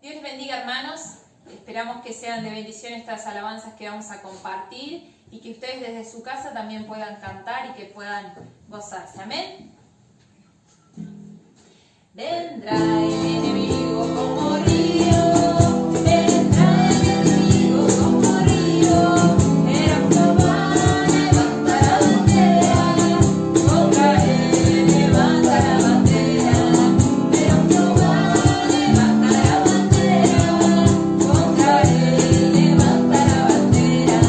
Dios les bendiga, hermanos. Esperamos que sean de bendición estas alabanzas que vamos a compartir y que ustedes desde su casa también puedan cantar y que puedan gozarse. Amén. Vendrá el enemigo como río, vendrá el enemigo como río, pero Jehová levanta la bandera, contra él levanta la bandera, pero Jehová levanta la bandera, contra él levanta la bandera.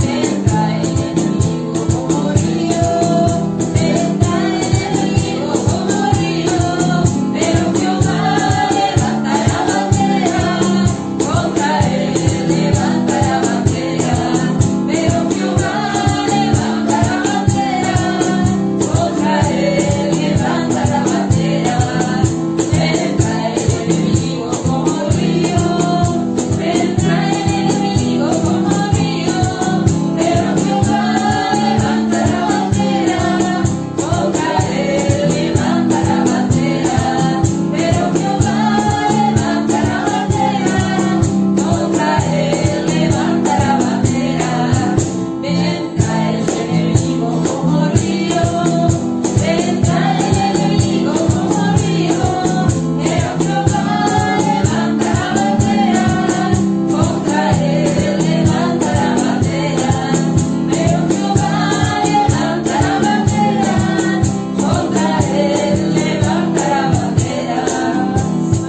Vendrá el enemigo como río, vendrá el enemigo como río, pero Jehová levanta la bandera, contra él levanta la bandera, pero Jehová levanta la bandera, contra él levanta la bandera. Vendrá el enemigo como río, vendrá el enemigo como río, pero Jehová levanta la bandera, contra él levanta la bandera, pero Jehová levanta la bandera, contra él levanta la bandera. Vendrá el enemigo como río, vendrá el enemigo como río, pero Jehová levanta la bandera, contra él levanta la bandera, pero Jehová levanta la bandera, contra él levanta la bandera.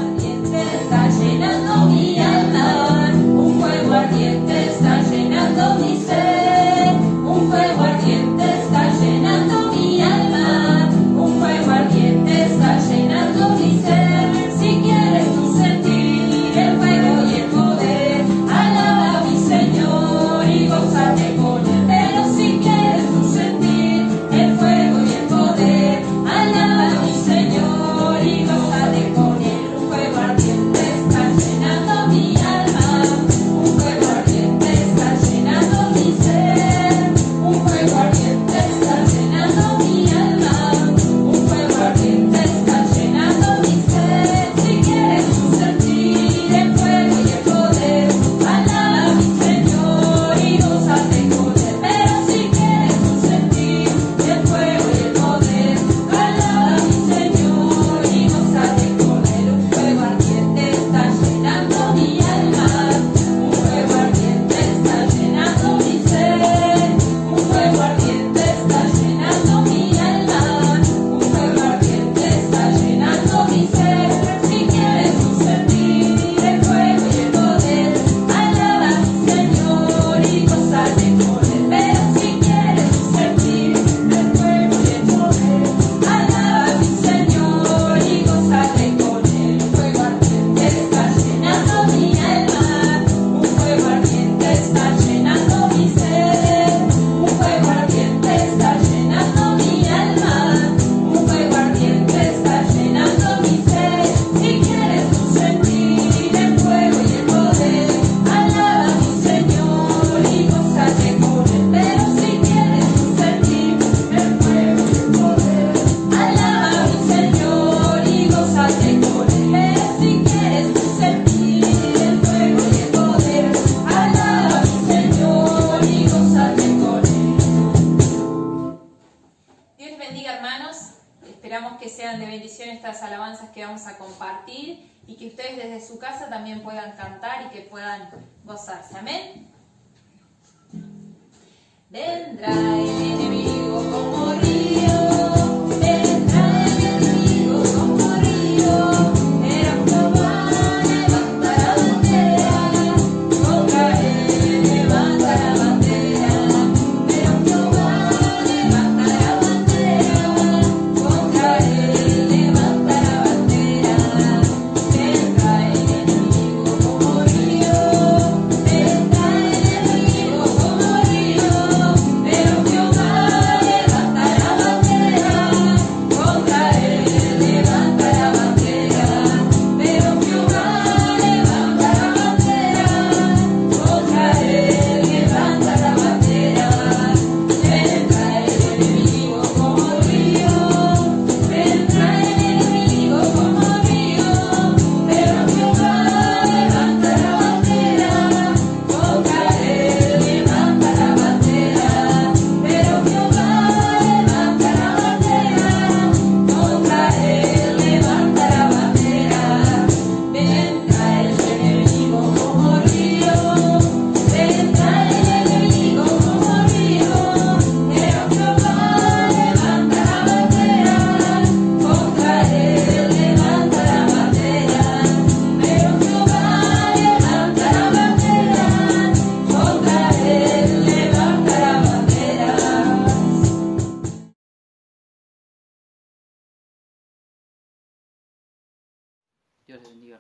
Ardiente está llenando mi alma, un fuego ardiente está llenando mi ser, un fuego ardiente está llenando mi alma, un fuego ardiente está llenando mi ser. Si quieres tú sentir el fuego y el poder, alaba a mi Señor y gózate con él. Pero si quieres tú sentir el fuego y el poder, alaba a mi Señor y gózate con él. Un fuego ardiente está llenando mi alma, un fuego ardiente está llenando mi ser, un fuego ardiente está llenando mi alma, un fuego ardiente está llenando mi ser. Si quieres tú sentir el fuego y el poder, alaba a mi Señor y gózate con él. Pero si quieres tú sentir el fuego y el poder, alaba a mi Señor y gózate con él. Un fuego ardiente está llenando mi alma, un fuego ardiente está llenando mi ser, un fuego ardiente está llenando mi alma, un fuego ardiente está llenando mi ser. Si quieres tú sentir el fuego y el poder, alaba a mi Señor y gózate con él. Pero si quieres tú sentir el fuego y el poder, alaba a mi Señor y gózate con él. Un fuego ardiente está llenando mi alma, un fuego ardiente está llenando mi ser, un fuego ardiente está llenando mi alma, un fuego ardiente está llenando mi ser. Si quieres tú sentir el fuego y el poder, alaba a mi Señor y gózate con él. Pero si quieres tú sentir el fuego y el poder, alaba a mi Señor y gózate con él. Pero si quieres tú sentir el fuego y el poder, alaba a mi Señor y gózate con él. Dios les bendiga, hermanos. Esperamos que sean de bendición estas alabanzas que vamos a compartir y que ustedes desde su casa también puedan cantar y que puedan gozarse. Amén. Vendrá el enemigo como río, vendrá el enemigo como río, pero Jehová levanta la bandera, contra él levanta la bandera, pero Jehová levanta la bandera, contra él levanta la bandera. Vendrá el enemigo como río, vendrá el enemigo como río, pero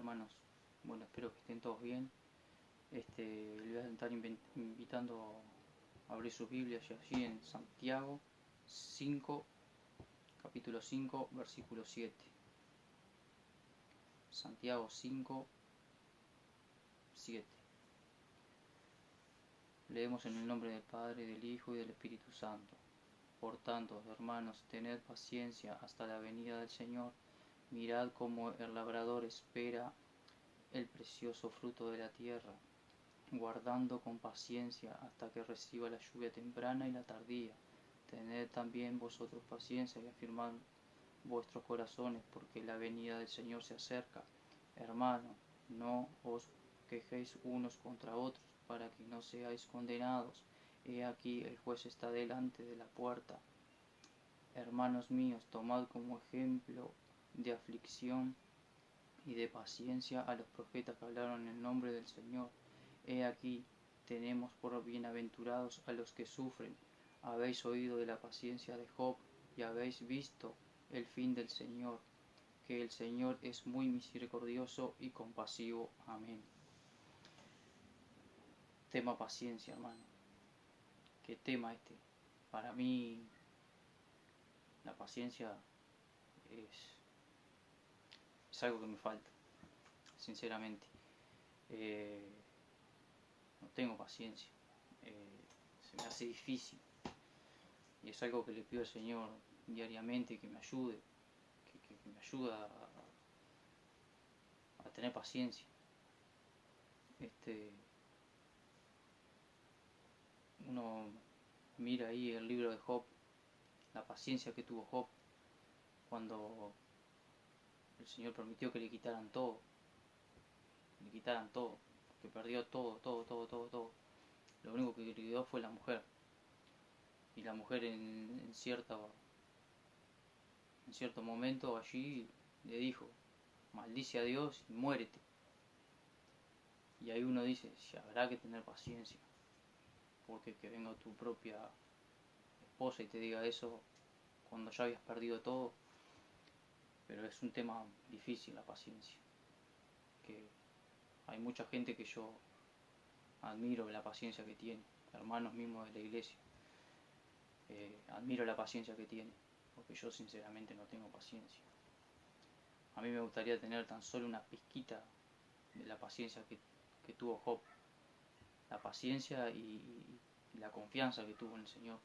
hermanos. Bueno, espero que estén todos bien. Les voy a estar invitando a abrir sus Biblias allí en Santiago 5, capítulo 5, versículo 7. Santiago 5, 7. Leemos en el nombre del Padre, del Hijo y del Espíritu Santo. Por tanto, hermanos, tened paciencia hasta la venida del Señor. Mirad cómo el labrador espera el precioso fruto de la tierra, guardando con paciencia hasta que reciba la lluvia temprana y la tardía. Tened también vosotros paciencia y afirmad vuestros corazones, porque la venida del Señor se acerca. Hermanos, no os quejéis unos contra otros, para que no seáis condenados. He aquí el juez está delante de la puerta. Hermanos míos, tomad como ejemplo de aflicción y de paciencia a los profetas que hablaron en el nombre del Señor. He aquí, tenemos por bienaventurados a los que sufren. Habéis oído de la paciencia de Job y habéis visto el fin del Señor, que el Señor es muy misericordioso y compasivo. Amén. Tema paciencia, hermano. ¿Qué tema este? Para mí, la paciencia es algo que me falta, sinceramente. No tengo paciencia. Se me hace difícil. Y es algo que le pido al Señor diariamente, que me ayude, que me ayuda a tener paciencia. Uno mira ahí el libro de Job, la paciencia que tuvo Job cuando el Señor permitió que le quitaran todo, que perdió todo. Lo único que le quedó fue la mujer. Y la mujer en cierto momento allí le dijo: maldice a Dios y muérete. Y ahí uno dice: si habrá que tener paciencia, porque que venga tu propia esposa y te diga eso cuando ya habías perdido todo. Pero es un tema difícil la paciencia, que hay mucha gente que yo admiro la paciencia que tiene, hermanos mismos de la iglesia. Admiro la paciencia que tiene, porque yo sinceramente no tengo paciencia. A mí me gustaría tener tan solo una pizquita de la paciencia que tuvo Job, la paciencia y la confianza que tuvo en el Señor.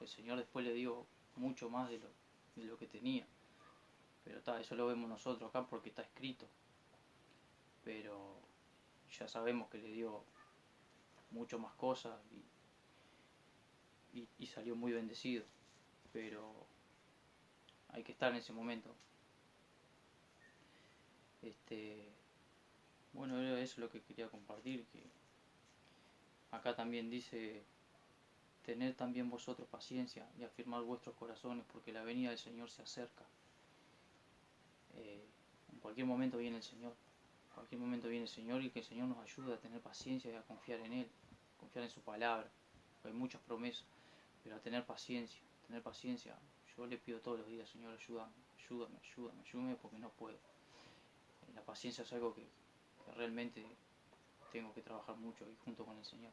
El Señor después le dio mucho más de lo que tenía, pero eso lo vemos nosotros acá porque está escrito, pero ya sabemos que le dio mucho más cosas y salió muy bendecido, pero hay que estar en ese momento. Bueno, eso es lo que quería compartir, que acá también dice: tened también vosotros paciencia y afirmad vuestros corazones, porque la venida del Señor se acerca. En cualquier momento viene el Señor, y que el Señor nos ayude a tener paciencia y a confiar en Él, confiar en su palabra. Hay muchas promesas, pero a tener paciencia. Yo le pido todos los días: Señor, ayúdame, porque no puedo. La paciencia es algo que realmente tengo que trabajar mucho y junto con el Señor.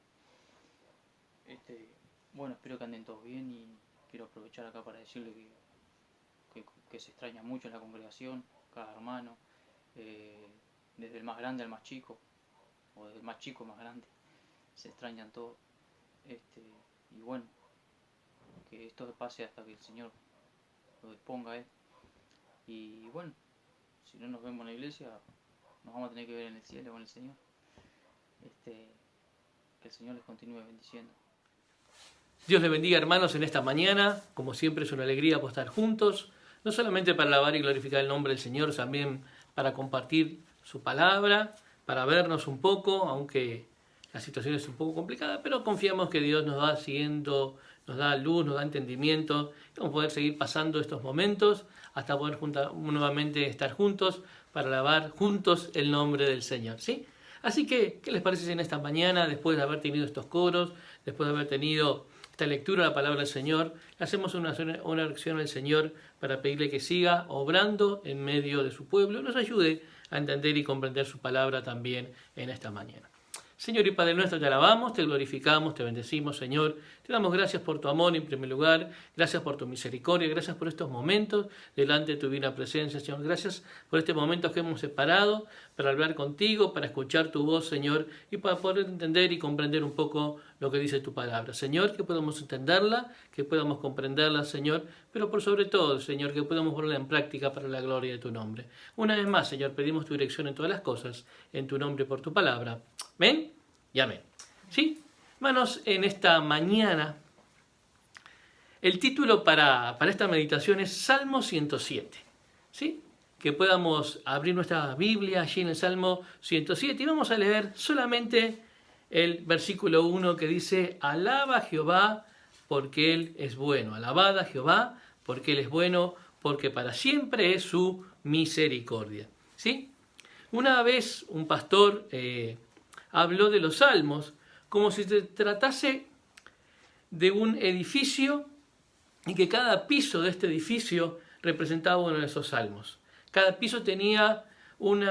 Bueno, espero que anden todos bien y quiero aprovechar acá para decirle que se extraña mucho en la congregación, cada hermano, desde el más grande al más chico, o desde el más chico al más grande, se extrañan todos. Y bueno, que esto pase hasta que el Señor lo disponga Él. Y bueno, si no nos vemos en la iglesia, nos vamos a tener que ver en el cielo con el Señor. Que el Señor les continúe bendiciendo. Dios les bendiga, hermanos, en esta mañana. Como siempre, es una alegría por estar juntos, no solamente para alabar y glorificar el nombre del Señor, también para compartir su palabra, para vernos un poco, aunque la situación es un poco complicada, pero confiamos que Dios nos va siguiendo, nos da luz, nos da entendimiento, y vamos a poder seguir pasando estos momentos hasta poder nuevamente estar juntos para alabar juntos el nombre del Señor, ¿sí? Así que, ¿qué les parece si en esta mañana, después de haber tenido estos coros, después de haber tenido esta lectura de la palabra del Señor, le hacemos una oración al Señor para pedirle que siga obrando en medio de su pueblo y nos ayude a entender y comprender su palabra también en esta mañana. Señor y Padre nuestro, te alabamos, te glorificamos, te bendecimos, Señor. Te damos gracias por tu amor en primer lugar, gracias por tu misericordia, gracias por estos momentos delante de tu divina presencia, Señor. Gracias por este momento que hemos separado para hablar contigo, para escuchar tu voz, Señor, y para poder entender y comprender un poco lo que dice tu palabra. Señor, que podamos entenderla, que podamos comprenderla, Señor, pero por sobre todo, Señor, que podamos ponerla en práctica para la gloria de tu nombre. Una vez más, Señor, pedimos tu dirección en todas las cosas, en tu nombre y por tu palabra. Amén y amén. ¿Sí? Hermanos, en esta mañana, el título para esta meditación es Salmo 107. ¿Sí? Que podamos abrir nuestra Biblia allí en el Salmo 107 y vamos a leer solamente el versículo 1 que dice: Alaba a Jehová porque Él es bueno. Alabad a Jehová porque Él es bueno, porque para siempre es su misericordia. ¿Sí? Una vez un pastor habló de los salmos como si se tratase de un edificio y que cada piso de este edificio representaba uno de esos salmos. Cada piso tenía un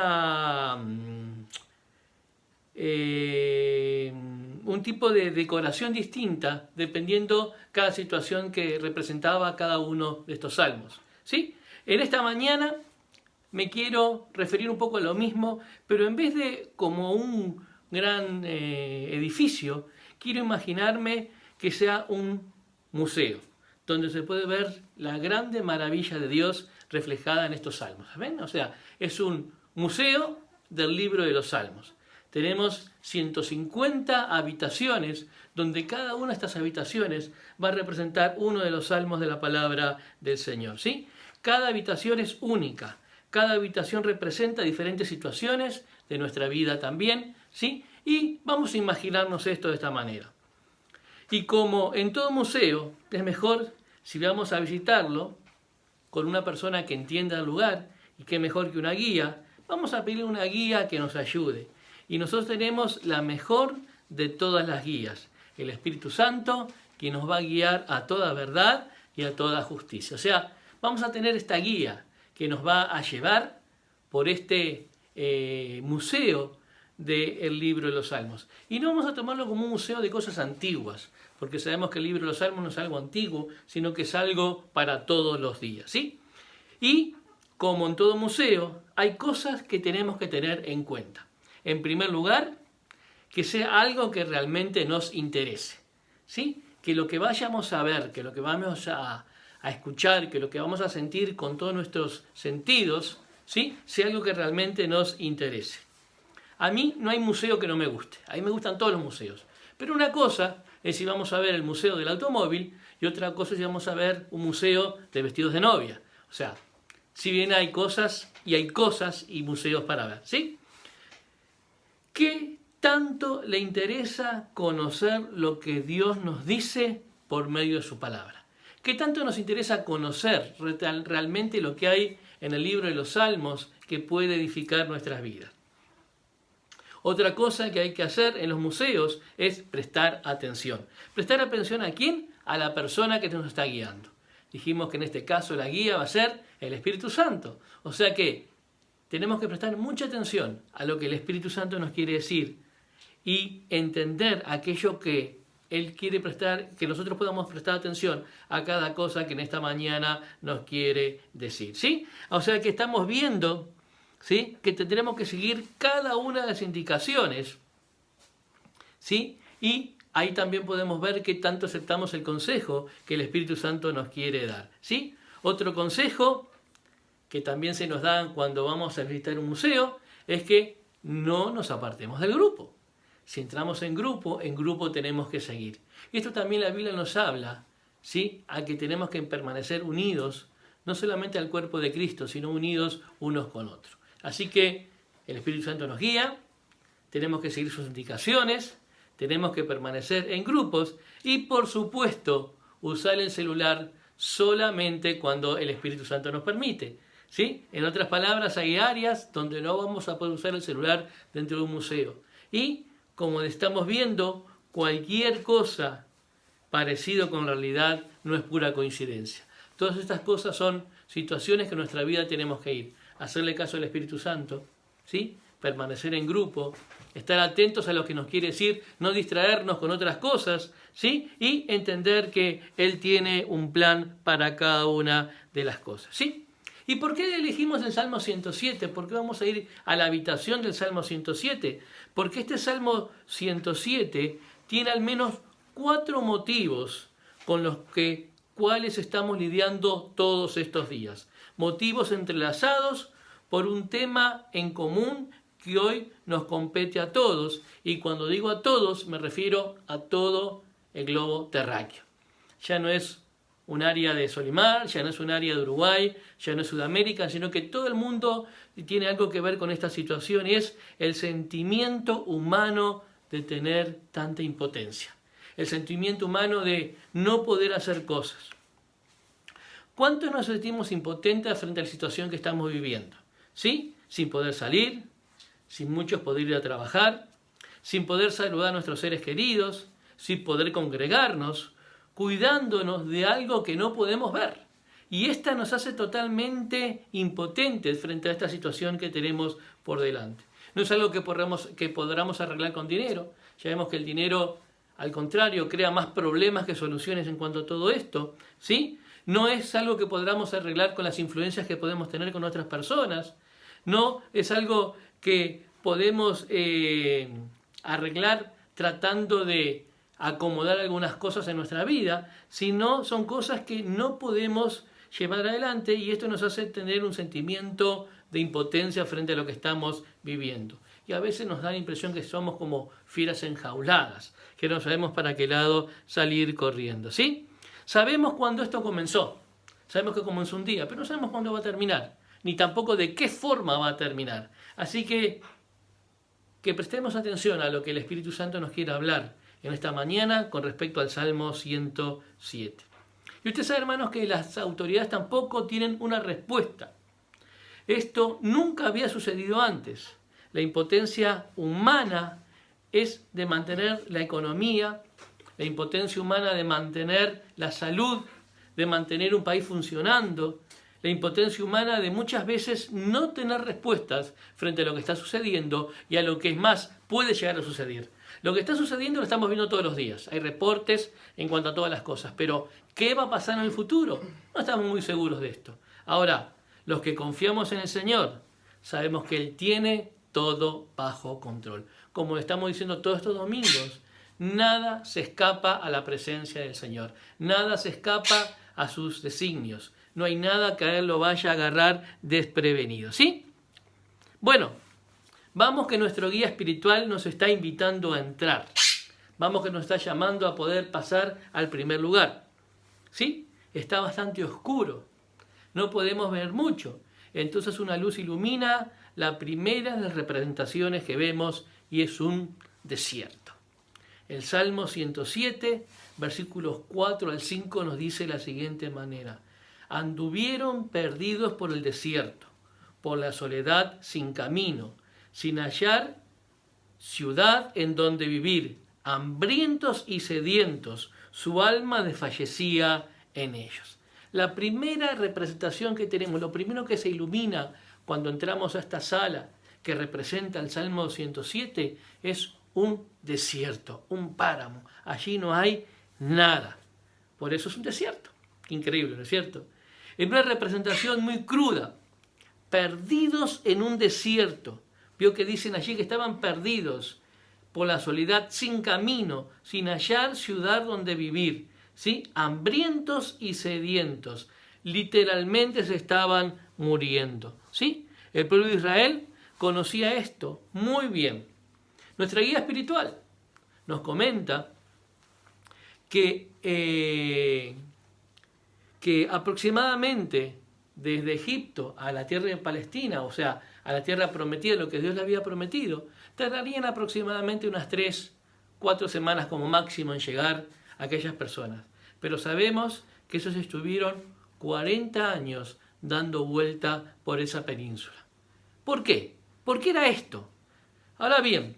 tipo de decoración distinta dependiendo cada situación que representaba cada uno de estos salmos. ¿Sí? En esta mañana me quiero referir un poco a lo mismo, pero en vez de como un gran edificio, quiero imaginarme que sea un museo, donde se puede ver la grande maravilla de Dios reflejada en estos salmos. ¿Ven? O sea, es un museo del libro de los salmos. Tenemos 150 habitaciones, donde cada una de estas habitaciones va a representar uno de los salmos de la palabra del Señor. ¿Sí? Cada habitación es única. Cada habitación representa diferentes situaciones de nuestra vida también, ¿sí? Y vamos a imaginarnos esto de esta manera. Y como en todo museo, es mejor si vamos a visitarlo con una persona que entienda el lugar, y qué mejor que una guía, vamos a pedirle una guía que nos ayude. Y nosotros tenemos la mejor de todas las guías, el Espíritu Santo, que nos va a guiar a toda verdad y a toda justicia. O sea, vamos a tener esta guía que nos va a llevar por este museo del libro de los Salmos. Y no vamos a tomarlo como un museo de cosas antiguas, porque sabemos que el libro de los Salmos no es algo antiguo, sino que es algo para todos los días, ¿sí? Y como en todo museo, hay cosas que tenemos que tener en cuenta. En primer lugar, que sea algo que realmente nos interese, ¿sí? Que lo que vayamos a ver, que lo que vamos a escuchar, que lo que vamos a sentir con todos nuestros sentidos, ¿sí? Sea algo que realmente nos interese. A mí no hay museo que no me guste, a mí me gustan todos los museos. Pero una cosa es si vamos a ver el museo del automóvil y otra cosa es si vamos a ver un museo de vestidos de novia. O sea, si bien hay cosas y museos para ver, ¿sí? ¿Qué tanto le interesa conocer lo que Dios nos dice por medio de su palabra? ¿Qué tanto nos interesa conocer realmente lo que hay en el libro de los Salmos que puede edificar nuestras vidas? Otra cosa que hay que hacer en los museos es prestar atención. ¿Prestar atención a quién? A la persona que nos está guiando. Dijimos que en este caso la guía va a ser el Espíritu Santo. O sea que tenemos que prestar mucha atención a lo que el Espíritu Santo nos quiere decir y entender aquello que Él quiere prestar, que nosotros podamos prestar atención a cada cosa que en esta mañana nos quiere decir. ¿Sí? O sea que estamos viendo, ¿sí?, que tendremos que seguir cada una de las indicaciones, ¿sí? Y ahí también podemos ver qué tanto aceptamos el consejo que el Espíritu Santo nos quiere dar, ¿sí? Otro consejo que también se nos da cuando vamos a visitar un museo es que no nos apartemos del grupo. Si entramos en grupo tenemos que seguir. Y esto también la Biblia nos habla, ¿sí?, a que tenemos que permanecer unidos, no solamente al cuerpo de Cristo, sino unidos unos con otros. Así que el Espíritu Santo nos guía, tenemos que seguir sus indicaciones, tenemos que permanecer en grupos y, por supuesto, usar el celular solamente cuando el Espíritu Santo nos permite, ¿sí? En otras palabras, hay áreas donde no vamos a poder usar el celular dentro de un museo. Y, como estamos viendo, cualquier cosa parecido con la realidad no es pura coincidencia. Todas estas cosas son situaciones que en nuestra vida tenemos que ir. Hacerle caso al Espíritu Santo, ¿sí? Permanecer en grupo, estar atentos a lo que nos quiere decir, no distraernos con otras cosas, ¿sí? Y entender que Él tiene un plan para cada una de las cosas, ¿sí? ¿Y por qué elegimos el Salmo 107? ¿Por qué vamos a ir a la habitación del Salmo 107? Porque este Salmo 107 tiene al menos 4 motivos con los cuales estamos lidiando todos estos días. Motivos entrelazados por un tema en común que hoy nos compete a todos. Y cuando digo a todos, me refiero a todo el globo terráqueo. Ya no es un área de Solimar, ya no es un área de Uruguay, ya no es Sudamérica, sino que todo el mundo tiene algo que ver con esta situación y es el sentimiento humano de tener tanta impotencia. El sentimiento humano de no poder hacer cosas. ¿Cuántos nos sentimos impotentes frente a la situación que estamos viviendo? ¿Sí? Sin poder salir, sin muchos poder ir a trabajar, sin poder saludar a nuestros seres queridos, sin poder congregarnos, cuidándonos de algo que no podemos ver. Y esta nos hace totalmente impotentes frente a esta situación que tenemos por delante. No es algo que podamos arreglar con dinero. Ya vemos que el dinero, al contrario, crea más problemas que soluciones en cuanto a todo esto, ¿sí? No es algo que podamos arreglar con las influencias que podemos tener con otras personas. No es algo que podemos arreglar tratando de acomodar algunas cosas en nuestra vida, sino son cosas que no podemos llevar adelante y esto nos hace tener un sentimiento de impotencia frente a lo que estamos viviendo. Y a veces nos da la impresión que somos como fieras enjauladas, que no sabemos para qué lado salir corriendo, ¿sí? Sabemos cuándo esto comenzó, sabemos que comenzó un día, pero no sabemos cuándo va a terminar, ni tampoco de qué forma va a terminar. Así que prestemos atención a lo que el Espíritu Santo nos quiere hablar en esta mañana con respecto al Salmo 107. Y usted sabe, hermanos, que las autoridades tampoco tienen una respuesta. Esto nunca había sucedido antes. La impotencia humana es de mantener la economía, la impotencia humana de mantener la salud, de mantener un país funcionando, la impotencia humana de muchas veces no tener respuestas frente a lo que está sucediendo y a lo que es más puede llegar a suceder. Lo que está sucediendo lo estamos viendo todos los días. Hay reportes en cuanto a todas las cosas. Pero, ¿qué va a pasar en el futuro? No estamos muy seguros de esto. Ahora, los que confiamos en el Señor, sabemos que Él tiene todo bajo control. Como estamos diciendo todos estos domingos, nada se escapa a la presencia del Señor. Nada se escapa a sus designios. No hay nada que a Él lo vaya a agarrar desprevenido. ¿Sí? Bueno, vamos que nuestro guía espiritual nos está invitando a entrar. Vamos que nos está llamando a poder pasar al primer lugar. ¿Sí? Está bastante oscuro. No podemos ver mucho. Entonces una luz ilumina la primera de las representaciones que vemos y es un desierto. El Salmo 107, versículos 4 al 5 nos dice de la siguiente manera. Anduvieron perdidos por el desierto, por la soledad sin camino, sin hallar ciudad en donde vivir, hambrientos y sedientos, su alma desfallecía en ellos. La primera representación que tenemos, lo primero que se ilumina cuando entramos a esta sala que representa el Salmo 107 es un desierto, un páramo. Allí no hay nada. Por eso es un desierto. Increíble, ¿no es cierto? Es una representación muy cruda. Perdidos en un desierto. Vio que dicen allí que estaban perdidos por la soledad, sin camino, sin hallar ciudad donde vivir, ¿sí? Hambrientos y sedientos. Literalmente se estaban muriendo, ¿sí? El pueblo de Israel conocía esto muy bien. Nuestra guía espiritual nos comenta que aproximadamente desde Egipto a la tierra de Palestina, o sea, a la tierra prometida, lo que Dios le había prometido, tardarían aproximadamente unas 3-4 semanas como máximo en llegar a aquellas personas. Pero sabemos que ellos estuvieron 40 años dando vuelta por esa península. ¿Por qué? ¿Por qué era esto? Ahora bien,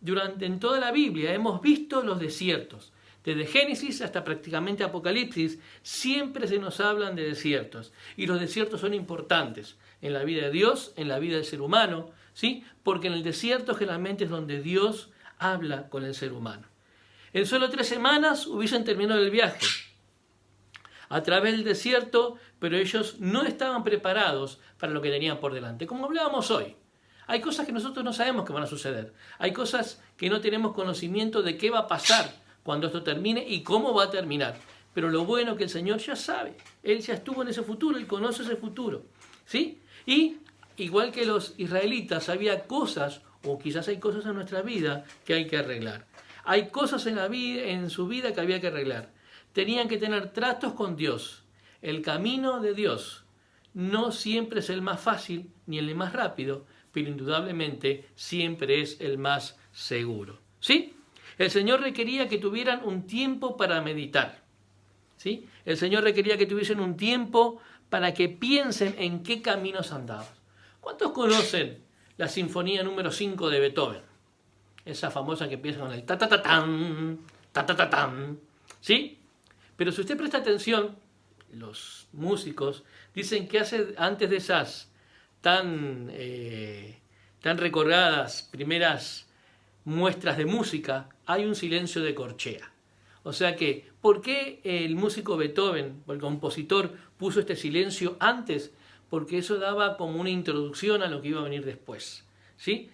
en toda la Biblia hemos visto los desiertos. Desde Génesis hasta prácticamente Apocalipsis, siempre se nos hablan de desiertos. Y los desiertos son importantes en la vida de Dios, en la vida del ser humano, ¿sí? Porque en el desierto generalmente es donde Dios habla con el ser humano. En solo 3 semanas hubiesen terminado el viaje a través del desierto, pero ellos no estaban preparados para lo que tenían por delante. Como hablábamos hoy, hay cosas que nosotros no sabemos que van a suceder. Hay cosas que no tenemos conocimiento de qué va a pasar cuando esto termine y cómo va a terminar. Pero lo bueno es que el Señor ya sabe. Él ya estuvo en ese futuro, Él conoce ese futuro, ¿sí? Y igual que los israelitas, había cosas, o quizás hay cosas en nuestra vida que hay que arreglar. Hay cosas en su vida que había que arreglar. Tenían que tener tratos con Dios. El camino de Dios no siempre es el más fácil ni el más rápido, pero indudablemente siempre es el más seguro. ¿Sí? El Señor requería que tuvieran un tiempo para meditar. ¿Sí? El Señor requería que tuviesen un tiempo para que piensen en qué caminos andaban. ¿Cuántos conocen la Sinfonía número 5 de Beethoven? Esa famosa que empieza con el ta-ta-ta-tan, ta-ta-ta-tan. ¿Sí? Pero si usted presta atención, los músicos dicen que antes de esas tan recordadas primeras muestras de música, hay un silencio de corchea. O sea que, ¿por qué el músico Beethoven, o el compositor, puso este silencio antes? Porque eso daba como una introducción a lo que iba a venir después, ¿sí?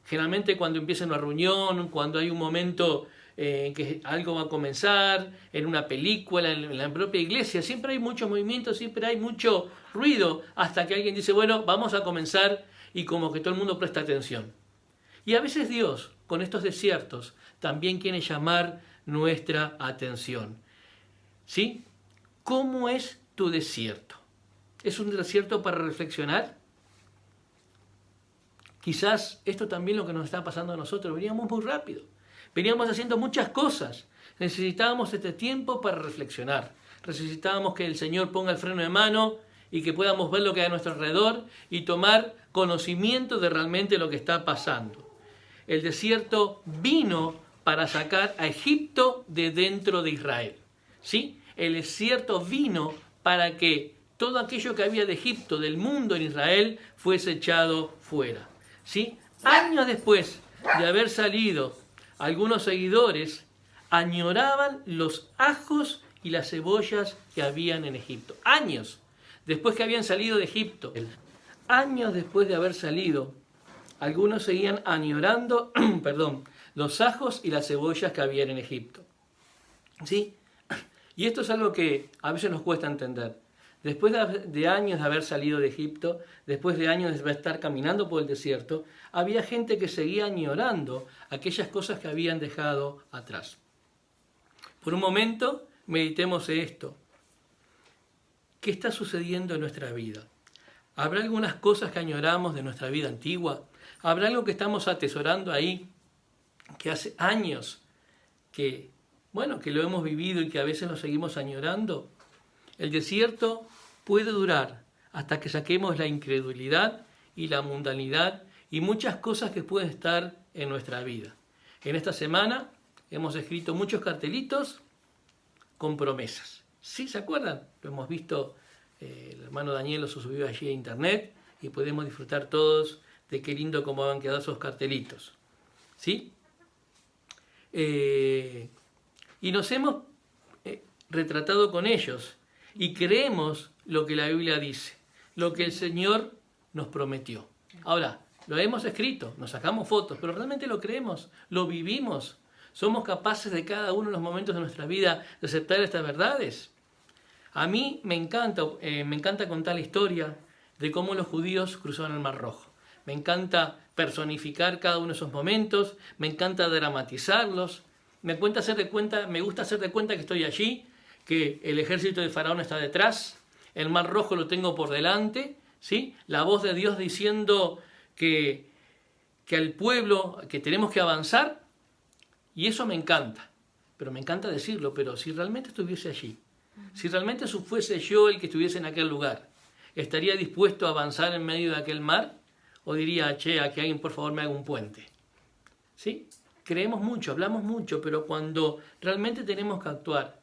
Generalmente cuando empieza una reunión, cuando hay un momento en que algo va a comenzar, en una película, en la propia iglesia, siempre hay mucho movimiento, siempre hay mucho ruido, hasta que alguien dice, bueno, vamos a comenzar, y como que todo el mundo presta atención. Y a veces Dios, con estos desiertos, también quiere llamar nuestra atención. ¿Sí? ¿Cómo es tu desierto? ¿Es un desierto para reflexionar? Quizás esto también es lo que nos está pasando a nosotros. Veníamos muy rápido. Veníamos haciendo muchas cosas. Necesitábamos este tiempo para reflexionar. Necesitábamos que el Señor ponga el freno de mano y que podamos ver lo que hay a nuestro alrededor y tomar conocimiento de realmente lo que está pasando. El desierto vino para sacar a Egipto de dentro de Israel. ¿Sí? El desierto vino para que todo aquello que había de Egipto, del mundo en Israel, fuese echado fuera. ¿Sí? Años después de haber salido, algunos seguidores añoraban los ajos y las cebollas que habían en Egipto. Años después que habían salido de Egipto, años después de haber salido, algunos seguían añorando los ajos y las cebollas que habían en Egipto. ¿Sí? Y esto es algo que a veces nos cuesta entender. Después de años de haber salido de Egipto, después de años de estar caminando por el desierto, había gente que seguía añorando aquellas cosas que habían dejado atrás. Por un momento, meditemos esto. ¿Qué está sucediendo en nuestra vida? ¿Habrá algunas cosas que añoramos de nuestra vida antigua? ¿Habrá algo que estamos atesorando ahí, que hace años que lo hemos vivido y que a veces lo seguimos añorando? El desierto puede durar hasta que saquemos la incredulidad y la mundanidad y muchas cosas que pueden estar en nuestra vida. En esta semana hemos escrito muchos cartelitos con promesas. ¿Sí se acuerdan? Lo hemos visto, el hermano Daniel los subió allí a internet y podemos disfrutar todos de qué lindo cómo han quedado esos cartelitos. ¿Sí? Y nos hemos retratado con ellos y creemos lo que la Biblia dice, lo que el Señor nos prometió. Ahora, lo hemos escrito, nos sacamos fotos, pero realmente lo creemos, lo vivimos. ¿Somos capaces de cada uno de los momentos de nuestra vida de aceptar estas verdades? A mí me encanta contar la historia de cómo los judíos cruzaron el Mar Rojo. Me encanta personificar cada uno de esos momentos, me encanta dramatizarlos, me gusta hacer de cuenta que estoy allí, que el ejército de Faraón está detrás, el Mar Rojo lo tengo por delante, ¿sí? La voz de Dios diciendo que al pueblo que tenemos que avanzar, y eso me encanta, pero me encanta decirlo, pero si realmente estuviese allí, si realmente fuese yo el que estuviese en aquel lugar, ¿estaría dispuesto a avanzar en medio de aquel mar? ¿O diría, che, a que alguien por favor me haga un puente? ¿Sí? Creemos mucho, hablamos mucho, pero cuando realmente tenemos que actuar,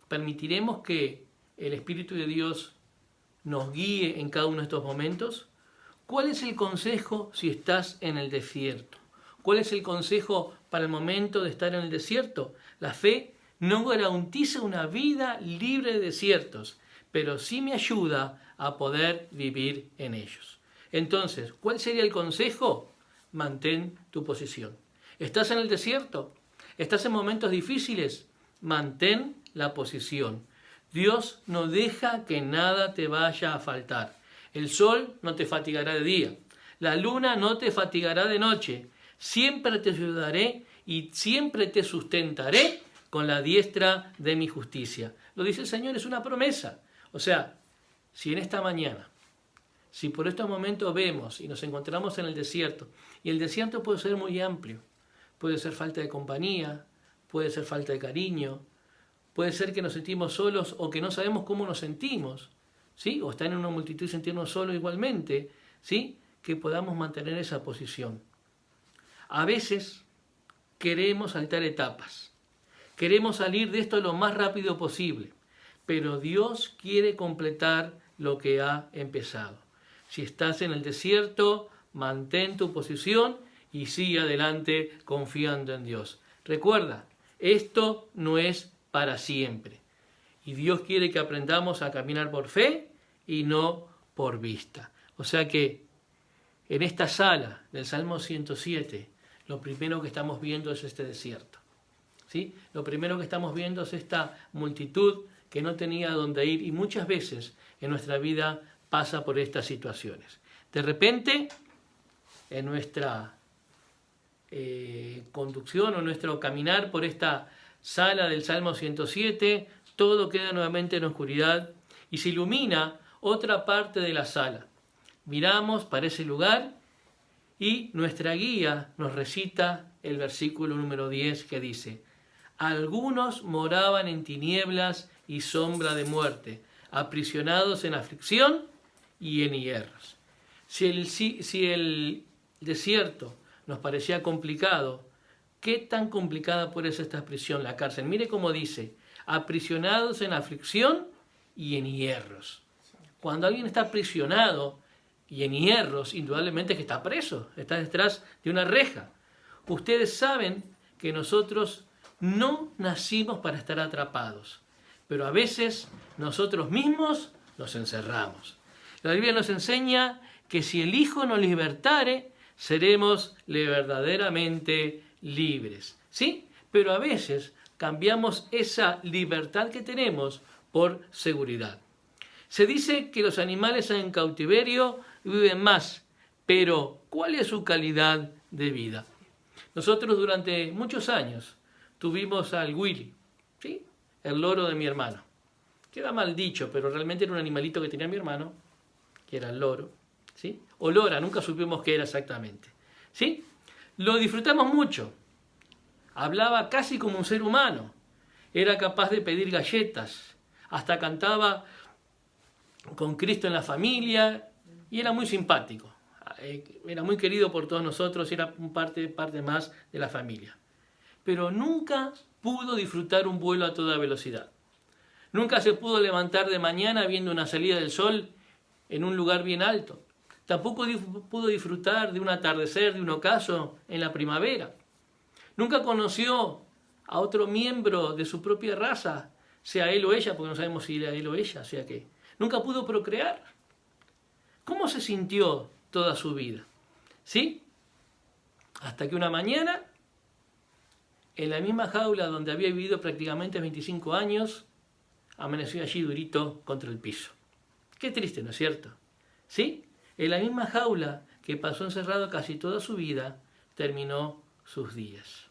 ¿permitiremos que el Espíritu de Dios nos guíe en cada uno de estos momentos? ¿Cuál es el consejo si estás en el desierto? ¿Cuál es el consejo para el momento de estar en el desierto? La fe no garantiza una vida libre de desiertos, pero sí me ayuda a poder vivir en ellos. Entonces, ¿cuál sería el consejo? Mantén tu posición. ¿Estás en el desierto? ¿Estás en momentos difíciles? Mantén la posición. Dios no deja que nada te vaya a faltar. El sol no te fatigará de día. La luna no te fatigará de noche. Siempre te ayudaré y siempre te sustentaré con la diestra de mi justicia. Lo dice el Señor, es una promesa. O sea, si en esta mañana, si por estos momentos vemos y nos encontramos en el desierto, y el desierto puede ser muy amplio, puede ser falta de compañía, puede ser falta de cariño, puede ser que nos sentimos solos o que no sabemos cómo nos sentimos, ¿sí? O estar en una multitud y sentirnos solos igualmente, ¿sí? Que podamos mantener esa posición. A veces queremos saltar etapas, queremos salir de esto lo más rápido posible, pero Dios quiere completar lo que ha empezado. Si estás en el desierto, mantén tu posición y sigue adelante confiando en Dios. Recuerda, esto no es para siempre. Y Dios quiere que aprendamos a caminar por fe y no por vista. O sea que en esta sala del Salmo 107, lo primero que estamos viendo es este desierto, ¿sí? Lo primero que estamos viendo es esta multitud que no tenía dónde ir y muchas veces en nuestra vida pasa por estas situaciones. De repente, en nuestra conducción o nuestro caminar por esta sala del Salmo 107, todo queda nuevamente en oscuridad y se ilumina otra parte de la sala. Miramos para ese lugar y nuestra guía nos recita el versículo número 10 que dice: algunos moraban en tinieblas y sombra de muerte, aprisionados en aflicción y en hierros. Si el desierto nos parecía complicado, ¿qué tan complicada puede ser esta prisión, la cárcel? Mire cómo dice: aprisionados en aflicción y en hierros. Cuando alguien está aprisionado y en hierros, indudablemente que está preso, está detrás de una reja. Ustedes saben que nosotros no nacimos para estar atrapados, pero a veces nosotros mismos nos encerramos. La Biblia nos enseña que si el Hijo nos libertare, seremos verdaderamente libres, ¿sí? Pero a veces cambiamos esa libertad que tenemos por seguridad. Se dice que los animales en cautiverio viven más, pero ¿cuál es su calidad de vida? Nosotros durante muchos años tuvimos al Willy, ¿sí? El loro de mi hermano. Queda mal dicho, pero realmente era un animalito que tenía mi hermano, que era el loro, ¿sí? O lora, nunca supimos qué era exactamente, ¿sí? Lo disfrutamos mucho. Hablaba casi como un ser humano. Era capaz de pedir galletas. Hasta cantaba con Cristo en la familia y era muy simpático. Era muy querido por todos nosotros, era parte más de la familia. Pero nunca pudo disfrutar un vuelo a toda velocidad. Nunca se pudo levantar de mañana viendo una salida del sol en un lugar bien alto. Tampoco pudo disfrutar de un atardecer, de un ocaso en la primavera. Nunca conoció a otro miembro de su propia raza, sea él o ella, porque no sabemos si era él o ella, o sea que nunca pudo procrear. ¿Cómo se sintió toda su vida? ¿Sí? Hasta que una mañana, en la misma jaula donde había vivido prácticamente 25 años, amaneció allí durito contra el piso. Qué triste, ¿no es cierto? ¿Sí? En la misma jaula que pasó encerrado casi toda su vida, terminó sus días.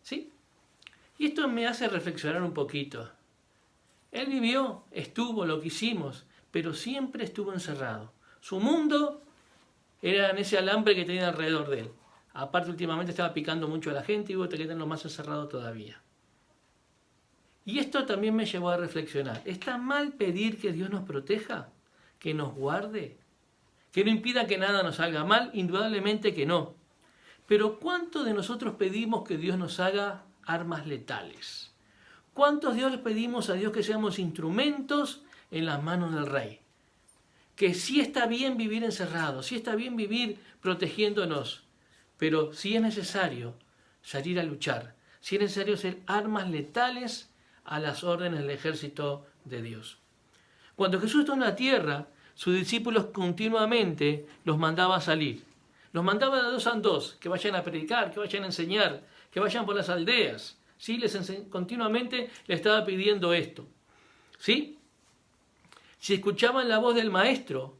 ¿Sí? Y esto me hace reflexionar un poquito. Él vivió, estuvo, lo que hicimos, pero siempre estuvo encerrado. Su mundo era en ese alambre que tenía alrededor de él. Aparte, últimamente estaba picando mucho a la gente y hubo que tenerlo más encerrado todavía. Y esto también me llevó a reflexionar. ¿Está mal pedir que Dios nos proteja? ¿Que nos guarde? ¿Que no impida que nada nos salga mal? Indudablemente que no. Pero ¿cuánto de nosotros pedimos que Dios nos haga armas letales? ¿Cuántos Dios pedimos a Dios que seamos instrumentos en las manos del Rey? que sí está bien vivir encerrados, sí está bien vivir protegiéndonos, pero sí es necesario salir a luchar, sí es necesario ser armas letales a las órdenes del ejército de Dios. Cuando Jesús estuvo en la tierra, sus discípulos continuamente los mandaba a salir. Los mandaba de dos en dos, que vayan a predicar, que vayan a enseñar, que vayan por las aldeas. ¿Sí? Continuamente le estaba pidiendo esto. ¿Sí? Si escuchaban la voz del Maestro,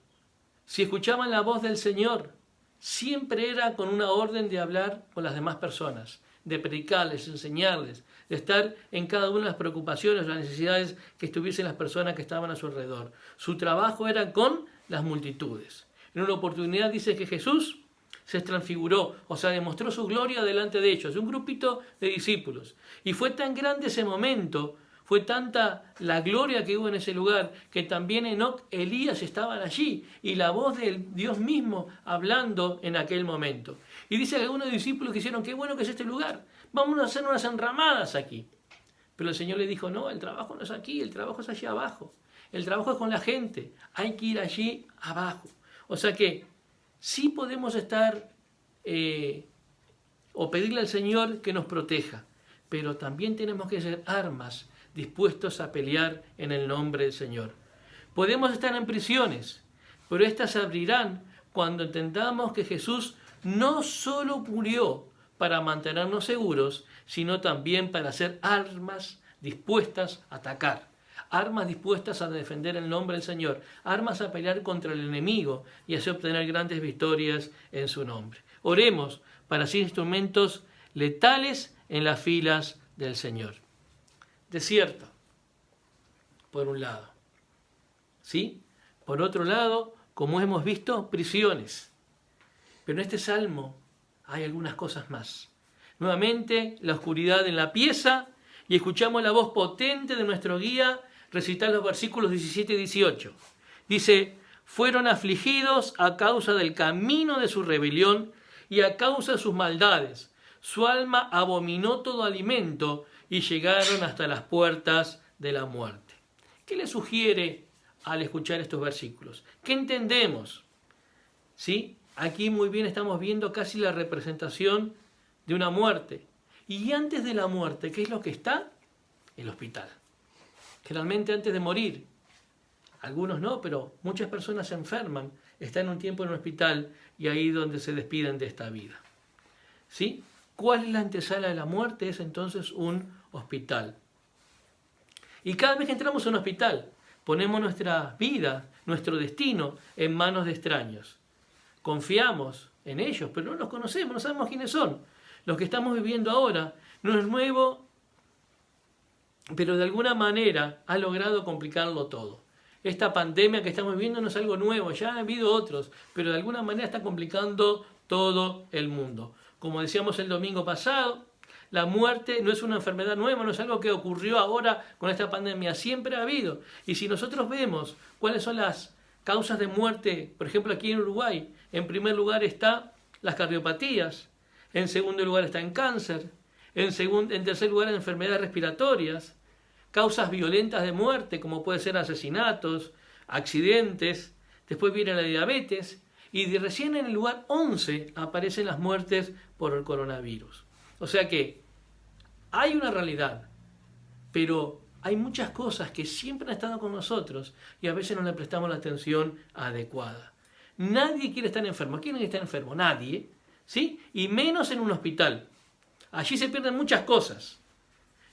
si escuchaban la voz del Señor, siempre era con una orden de hablar con las demás personas, de predicarles, enseñarles, de estar en cada una de las preocupaciones, las necesidades que estuviesen las personas que estaban a su alrededor. Su trabajo era con las multitudes. En una oportunidad dice que Jesús se transfiguró, o sea, demostró su gloria delante de ellos, un grupito de discípulos. Y fue tan grande ese momento, fue tanta la gloria que hubo en ese lugar, que también Enoc, Elías estaban allí, y la voz de Dios mismo hablando en aquel momento. Y dice que algunos discípulos que dijeron, qué bueno que es este lugar, vamos a hacer unas enramadas aquí. Pero el Señor le dijo, no, el trabajo no es aquí, el trabajo es allí abajo. El trabajo es con la gente, hay que ir allí abajo. O sea que sí podemos estar o pedirle al Señor que nos proteja, pero también tenemos que ser armas dispuestos a pelear en el nombre del Señor. Podemos estar en prisiones, pero éstas se abrirán cuando entendamos que Jesús no solo murió para mantenernos seguros, sino también para ser armas dispuestas a atacar, armas dispuestas a defender el nombre del Señor, armas a pelear contra el enemigo y así obtener grandes victorias en su nombre. Oremos para ser instrumentos letales en las filas del Señor. Desierto, por un lado. ¿Sí? Por otro lado, como hemos visto, prisiones. Pero en este salmo hay algunas cosas más. Nuevamente, la oscuridad en la pieza y escuchamos la voz potente de nuestro guía recitar los versículos 17 y 18. Dice, fueron afligidos a causa del camino de su rebelión y a causa de sus maldades. Su alma abominó todo alimento y llegaron hasta las puertas de la muerte. ¿Qué le sugiere al escuchar estos versículos? ¿Qué entendemos? ¿Sí? Aquí muy bien estamos viendo casi la representación de una muerte. Y antes de la muerte, ¿qué es lo que está? El hospital. Generalmente antes de morir. Algunos no, pero muchas personas se enferman, están un tiempo en un hospital y ahí es donde se despiden de esta vida. ¿Sí? ¿Cuál es la antesala de la muerte? Es entonces un hospital. Y cada vez que entramos a un hospital, ponemos nuestra vida, nuestro destino en manos de extraños. Confiamos en ellos, pero no los conocemos, no sabemos quiénes son. Lo que estamos viviendo ahora no es nuevo, pero de alguna manera ha logrado complicarlo todo. Esta pandemia que estamos viviendo no es algo nuevo, ya ha habido otros, pero de alguna manera está complicando todo el mundo. Como decíamos el domingo pasado, la muerte no es una enfermedad nueva, no es algo que ocurrió ahora con esta pandemia, siempre ha habido. Y si nosotros vemos cuáles son las causas de muerte, por ejemplo aquí en Uruguay, en primer lugar está las cardiopatías, en segundo lugar está el cáncer, en tercer lugar enfermedades respiratorias, causas violentas de muerte como puede ser asesinatos, accidentes, después viene la diabetes y recién en el lugar 11 aparecen las muertes por el coronavirus. O sea que hay una realidad, pero hay muchas cosas que siempre han estado con nosotros y a veces no le prestamos la atención adecuada. Nadie quiere estar enfermo. ¿Quién quiere estar enfermo? Nadie, ¿sí? Y menos en un hospital. Allí se pierden muchas cosas.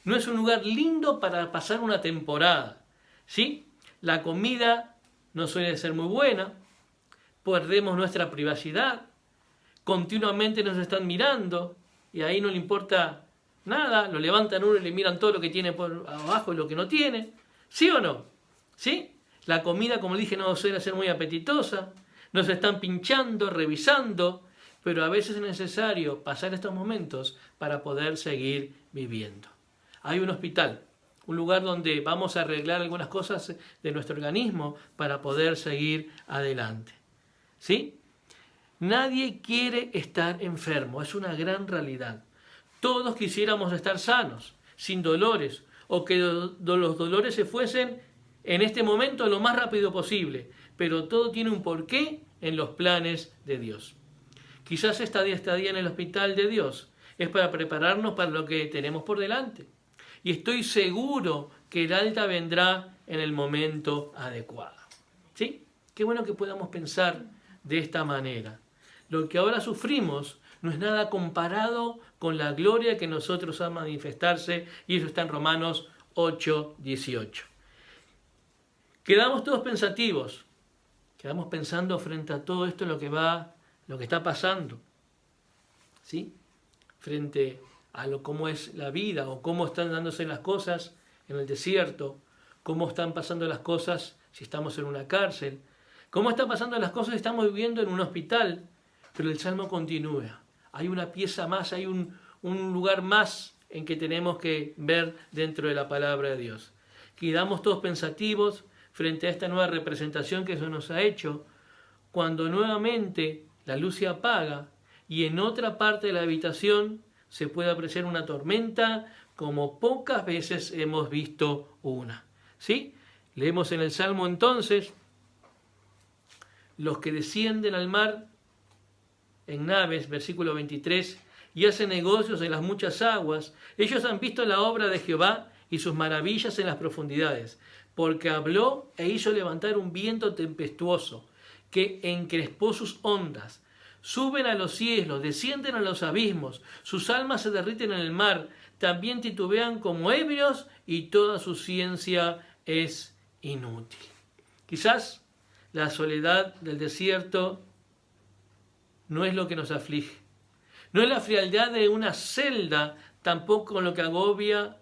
No es un lugar lindo para pasar una temporada, ¿sí? La comida no suele ser muy buena, perdemos nuestra privacidad, continuamente nos están mirando y ahí no le importa nada, lo levantan uno y le miran todo lo que tiene por abajo y lo que no tiene, ¿sí o no? ¿Sí? La comida, como dije, no suele ser muy apetitosa, nos están pinchando, revisando, pero a veces es necesario pasar estos momentos para poder seguir viviendo. Hay un hospital, un lugar donde vamos a arreglar algunas cosas de nuestro organismo para poder seguir adelante. ¿Sí? Nadie quiere estar enfermo, es una gran realidad. Todos quisiéramos estar sanos, sin dolores, o que los dolores se fuesen en este momento lo más rápido posible. pero todo tiene un porqué en los planes de Dios. Quizás esta estadía en el hospital de Dios es para prepararnos para lo que tenemos por delante. Y estoy seguro que el alta vendrá en el momento adecuado. ¿Sí? Qué bueno que podamos pensar de esta manera. Lo que ahora sufrimos no es nada comparado con la gloria que nosotros ha manifestarse, y eso está en Romanos 8:18. Quedamos todos pensativos, quedamos pensando frente a todo esto lo que está pasando, ¿sí? Frente a cómo es la vida o cómo están dándose las cosas en el desierto, cómo están pasando las cosas si estamos en una cárcel, cómo están pasando las cosas si estamos viviendo en un hospital. Pero el Salmo continúa. Hay una pieza más, hay un lugar más en que tenemos que ver dentro de la palabra de Dios. Quedamos todos pensativos frente a esta nueva representación que se nos ha hecho, cuando nuevamente la luz se apaga y en otra parte de la habitación se puede apreciar una tormenta como pocas veces hemos visto una. ¿Sí? Leemos en el Salmo entonces: los que descienden al mar en naves, versículo 23, y hacen negocios en las muchas aguas, ellos han visto la obra de Jehová y sus maravillas en las profundidades, porque habló e hizo levantar un viento tempestuoso, que encrespó sus ondas. Suben a los cielos, descienden a los abismos, sus almas se derriten en el mar, también titubean como ebrios, y toda su ciencia es inútil. Quizás la soledad del desierto no es lo que nos aflige. No es la frialdad de una celda tampoco lo que agobia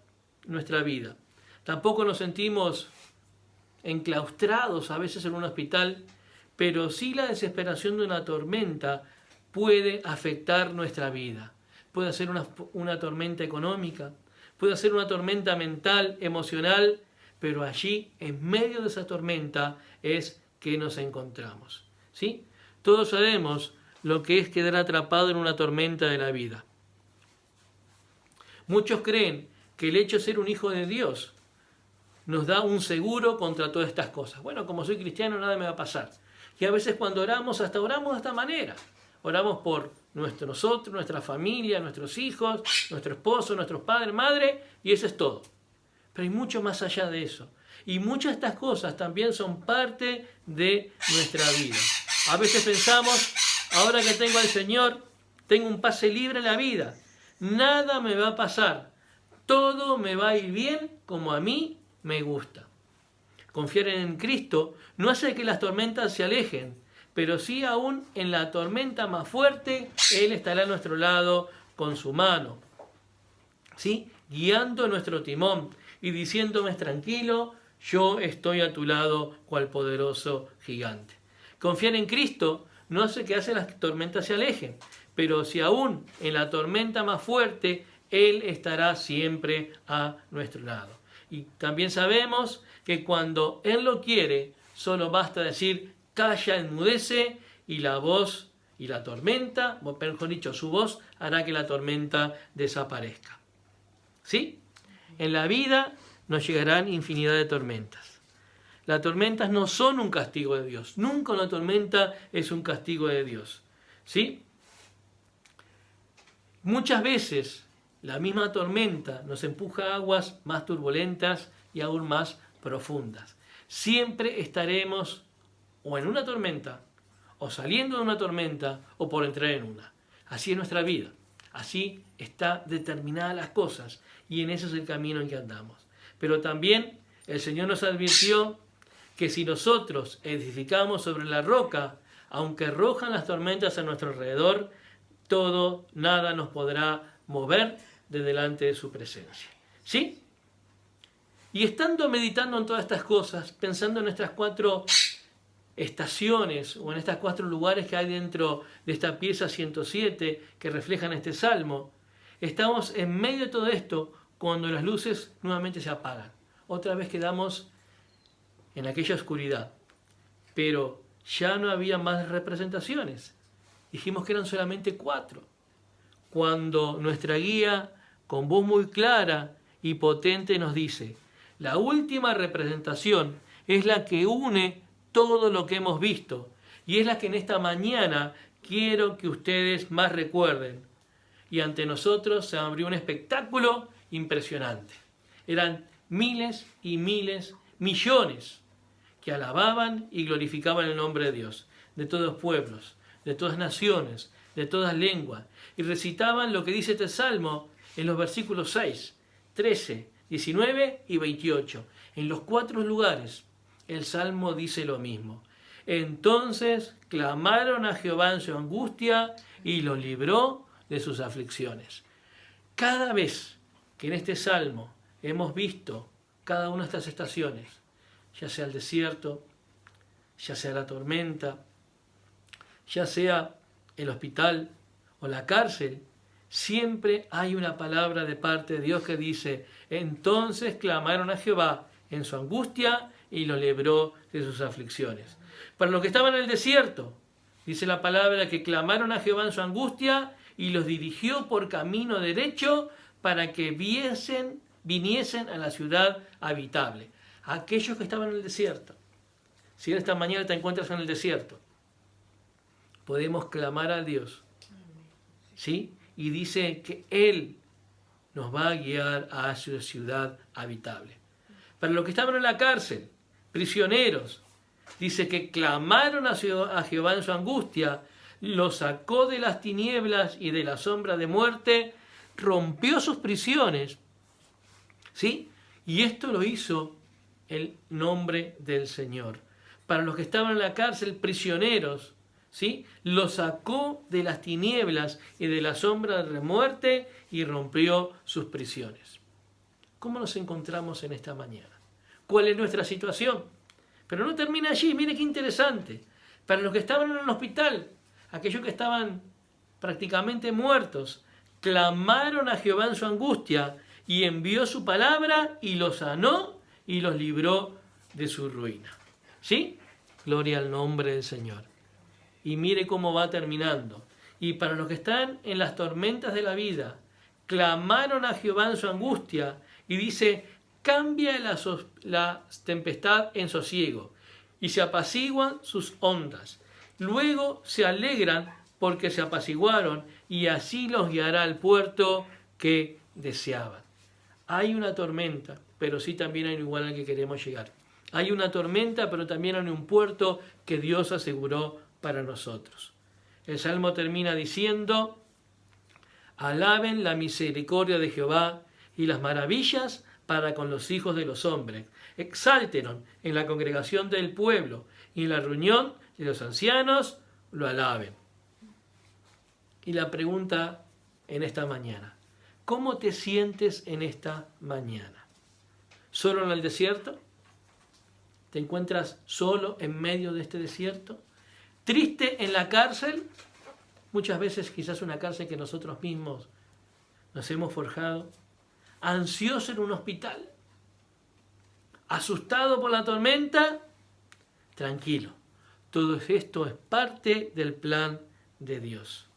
nuestra vida. Tampoco nos sentimos enclaustrados a veces en un hospital, pero sí la desesperación de una tormenta puede afectar nuestra vida. Puede ser una tormenta económica, puede ser una tormenta mental, emocional, pero allí, en medio de esa tormenta, es que nos encontramos. ¿Sí? Todos sabemos lo que es quedar atrapado en una tormenta de la vida. Muchos creen que el hecho de ser un hijo de Dios nos da un seguro contra todas estas cosas. Bueno, como soy cristiano, nada me va a pasar. Y a veces cuando oramos de esta manera. Oramos por nosotros, nuestra familia, nuestros hijos, nuestro esposo, nuestros padres, madre, y eso es todo. Pero hay mucho más allá de eso. Y muchas de estas cosas también son parte de nuestra vida. A veces pensamos: ahora que tengo al Señor, tengo un pase libre en la vida. Nada me va a pasar. Todo me va a ir bien como a mí me gusta. Confiar en Cristo no hace que las tormentas se alejen, pero sí aún en la tormenta más fuerte, Él estará a nuestro lado con su mano, ¿sí? Guiando nuestro timón y diciéndome: tranquilo, yo estoy a tu lado cual poderoso gigante. Confiar en Cristo no hace que las tormentas se alejen, pero si aún en la tormenta más fuerte, Él estará siempre a nuestro lado. Y también sabemos que cuando Él lo quiere, solo basta decir: calla, enmudece, y la voz y la tormenta, o mejor dicho, su voz hará que la tormenta desaparezca. ¿Sí? En la vida nos llegarán infinidad de tormentas. Las tormentas no son un castigo de Dios. Nunca una tormenta es un castigo de Dios. ¿Sí? Muchas veces la misma tormenta nos empuja a aguas más turbulentas y aún más profundas. Siempre estaremos o en una tormenta, o saliendo de una tormenta, o por entrar en una. Así es nuestra vida. Así está determinadas las cosas, y en ese es el camino en que andamos. Pero también el Señor nos advirtió que si nosotros edificamos sobre la roca, aunque rojan las tormentas a nuestro alrededor, nada nos podrá mover de delante de su presencia. ¿Sí? Y estando meditando en todas estas cosas, pensando en estas 4 estaciones o en estos 4 lugares que hay dentro de esta pieza 107 que reflejan este salmo, estamos en medio de todo esto cuando las luces nuevamente se apagan. Otra vez quedamos en aquella oscuridad, pero ya no había más representaciones. Dijimos que eran solamente 4. Cuando nuestra guía, con voz muy clara y potente, nos dice: la última representación es la que une todo lo que hemos visto. Y es la que en esta mañana quiero que ustedes más recuerden. Y ante nosotros se abrió un espectáculo impresionante. Eran miles y miles, millones, que alababan y glorificaban el nombre de Dios, de todos pueblos, de todas naciones, de todas lenguas, y recitaban lo que dice este salmo en los versículos 6, 13, 19 y 28. En los 4 lugares el salmo dice lo mismo. Entonces clamaron a Jehová en su angustia y los libró de sus aflicciones. Cada vez que en este salmo hemos visto cada una de estas estaciones, ya sea el desierto, ya sea la tormenta, ya sea el hospital o la cárcel, siempre hay una palabra de parte de Dios que dice: entonces clamaron a Jehová en su angustia y los libró de sus aflicciones. Para los que estaban en el desierto, dice la palabra que clamaron a Jehová en su angustia y los dirigió por camino derecho para que viniesen a la ciudad habitable. Aquellos que estaban en el desierto, si en esta mañana te encuentras en el desierto, podemos clamar a Dios, ¿sí? Y dice que Él nos va a guiar a su ciudad habitable. Para los que estaban en la cárcel, prisioneros, dice que clamaron a Jehová en su angustia, los sacó de las tinieblas y de la sombra de muerte, rompió sus prisiones, ¿sí? Y esto lo hizo el nombre del Señor. Para los que estaban en la cárcel, prisioneros, ¿sí? Los sacó de las tinieblas y de la sombra de muerte y rompió sus prisiones. ¿Cómo nos encontramos en esta mañana? ¿Cuál es nuestra situación? Pero no termina allí, mire qué interesante. Para los que estaban en el hospital, aquellos que estaban prácticamente muertos, clamaron a Jehová en su angustia y envió su palabra y los sanó y los libró de su ruina. ¿Sí? Gloria al nombre del Señor. Y mire cómo va terminando. Y para los que están en las tormentas de la vida, clamaron a Jehová en su angustia y dice: cambia la tempestad en sosiego y se apaciguan sus ondas. Luego se alegran porque se apaciguaron y así los guiará al puerto que deseaban. Hay una tormenta, pero sí también hay un lugar al que queremos llegar. Hay una tormenta, pero también hay un puerto que Dios aseguró para nosotros. El Salmo termina diciendo: alaben la misericordia de Jehová y las maravillas para con los hijos de los hombres. Exáltenlo en la congregación del pueblo y en la reunión de los ancianos lo alaben. Y la pregunta en esta mañana: ¿cómo te sientes en esta mañana? ¿Solo en el desierto? ¿Te encuentras solo en medio de este desierto? ¿Triste en la cárcel? Muchas veces quizás una cárcel que nosotros mismos nos hemos forjado. ¿Ansioso en un hospital? ¿Asustado por la tormenta? Tranquilo. Todo esto es parte del plan de Dios.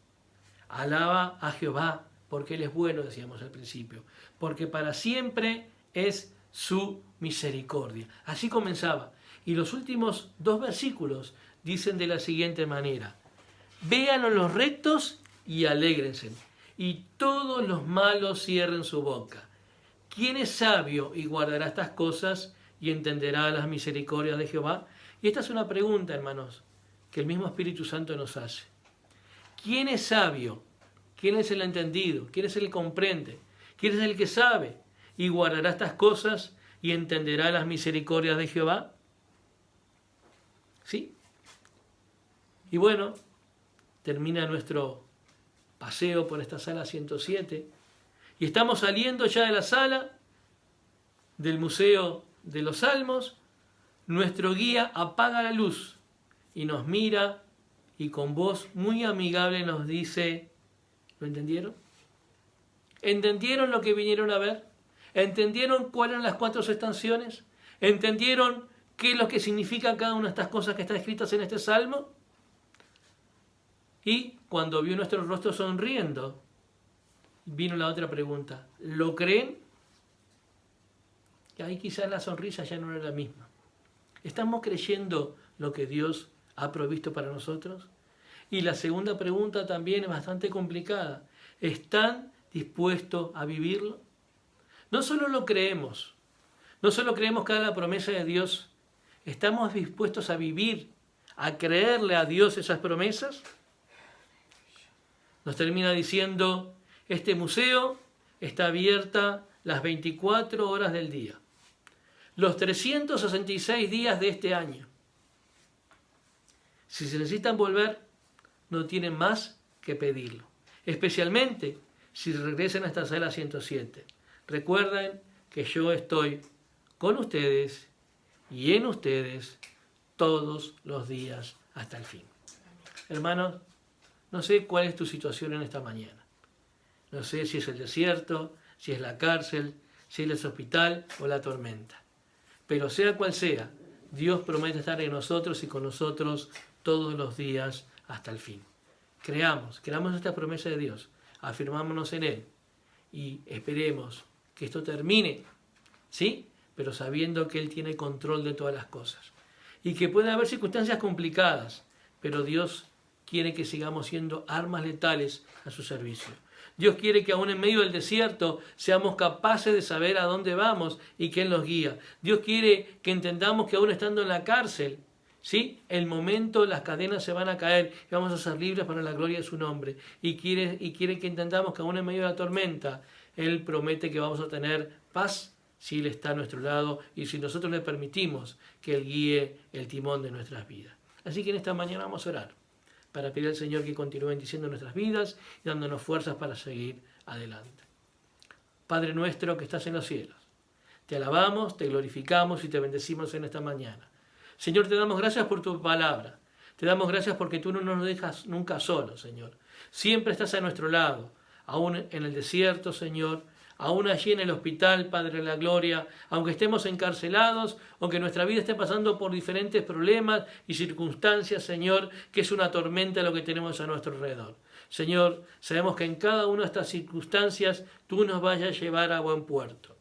Alaba a Jehová porque Él es bueno, decíamos al principio, porque para siempre es su misericordia. Así comenzaba. Y los últimos 2 versículos dicen de la siguiente manera: véanlo los rectos y alégrense, y todos los malos cierren su boca. ¿Quién es sabio y guardará estas cosas y entenderá las misericordias de Jehová? Y esta es una pregunta, hermanos, que el mismo Espíritu Santo nos hace. ¿Quién es sabio? ¿Quién es el entendido? ¿Quién es el que comprende? ¿Quién es el que sabe y guardará estas cosas y entenderá las misericordias de Jehová? ¿Sí? Y bueno, termina nuestro paseo por esta sala 107 y estamos saliendo ya de la sala del Museo de los Salmos. Nuestro guía apaga la luz y nos mira y con voz muy amigable nos dice: ¿lo entendieron? ¿Entendieron lo que vinieron a ver? ¿Entendieron cuáles eran las 4 estaciones? ¿Entendieron qué es lo que significa cada una de estas cosas que están escritas en este salmo? Y cuando vio nuestro rostro sonriendo, vino la otra pregunta: ¿lo creen? Y ahí quizás la sonrisa ya no era la misma. ¿Estamos creyendo lo que Dios ha provisto para nosotros? Y la segunda pregunta también es bastante complicada. ¿Están dispuestos a vivirlo? No solo lo creemos, no solo creemos cada la promesa de Dios, ¿estamos dispuestos a vivir, a creerle a Dios esas promesas? Nos termina diciendo, este museo está abierta las 24 horas del día, los 366 días de este año. Si se necesitan volver, no tienen más que pedirlo, especialmente si regresan a esta sala 107. Recuerden que yo estoy con ustedes y en ustedes todos los días hasta el fin. Hermanos, no sé cuál es tu situación en esta mañana. No sé si es el desierto, si es la cárcel, si es el hospital o la tormenta. Pero sea cual sea, Dios promete estar en nosotros y con nosotros todos los días hasta el fin. Creamos esta promesa de Dios, afirmámonos en Él y esperemos que esto termine, ¿sí? Pero sabiendo que Él tiene control de todas las cosas. Y que puede haber circunstancias complicadas, pero Dios quiere que sigamos siendo armas letales a su servicio. Dios quiere que aún en medio del desierto seamos capaces de saber a dónde vamos y que Él nos guía. Dios quiere que entendamos que aún estando en la cárcel, ¿sí? El momento las cadenas se van a caer y vamos a ser libres para la gloria de su nombre. Y quiere que entendamos que aún en medio de la tormenta, Él promete que vamos a tener paz si Él está a nuestro lado y si nosotros le permitimos que Él guíe el timón de nuestras vidas. Así que en esta mañana vamos a orar para pedir al Señor que continúe bendiciendo nuestras vidas y dándonos fuerzas para seguir adelante. Padre nuestro que estás en los cielos, te alabamos, te glorificamos y te bendecimos en esta mañana. Señor, te damos gracias por tu palabra. Te damos gracias porque tú no nos dejas nunca solos, Señor. Siempre estás a nuestro lado, aún en el desierto, Señor, aún allí en el hospital, Padre de la Gloria, aunque estemos encarcelados, aunque nuestra vida esté pasando por diferentes problemas y circunstancias, Señor, que es una tormenta lo que tenemos a nuestro alrededor. Señor, sabemos que en cada una de estas circunstancias tú nos vayas a llevar a buen puerto.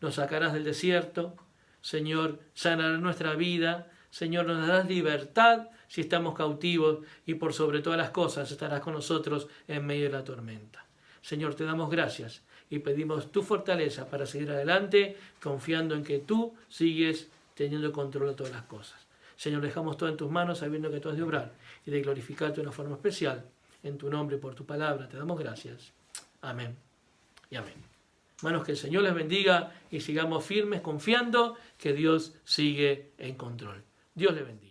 Nos sacarás del desierto, Señor, sanarás nuestra vida, Señor, nos darás libertad si estamos cautivos y por sobre todas las cosas estarás con nosotros en medio de la tormenta. Señor, te damos gracias y pedimos tu fortaleza para seguir adelante, confiando en que tú sigues teniendo control de todas las cosas. Señor, dejamos todo en tus manos, sabiendo que tú has de obrar y de glorificarte de una forma especial. En tu nombre, por tu palabra, te damos gracias. Amén y amén. Hermanos, que el Señor les bendiga y sigamos firmes confiando que Dios sigue en control. Dios les bendiga.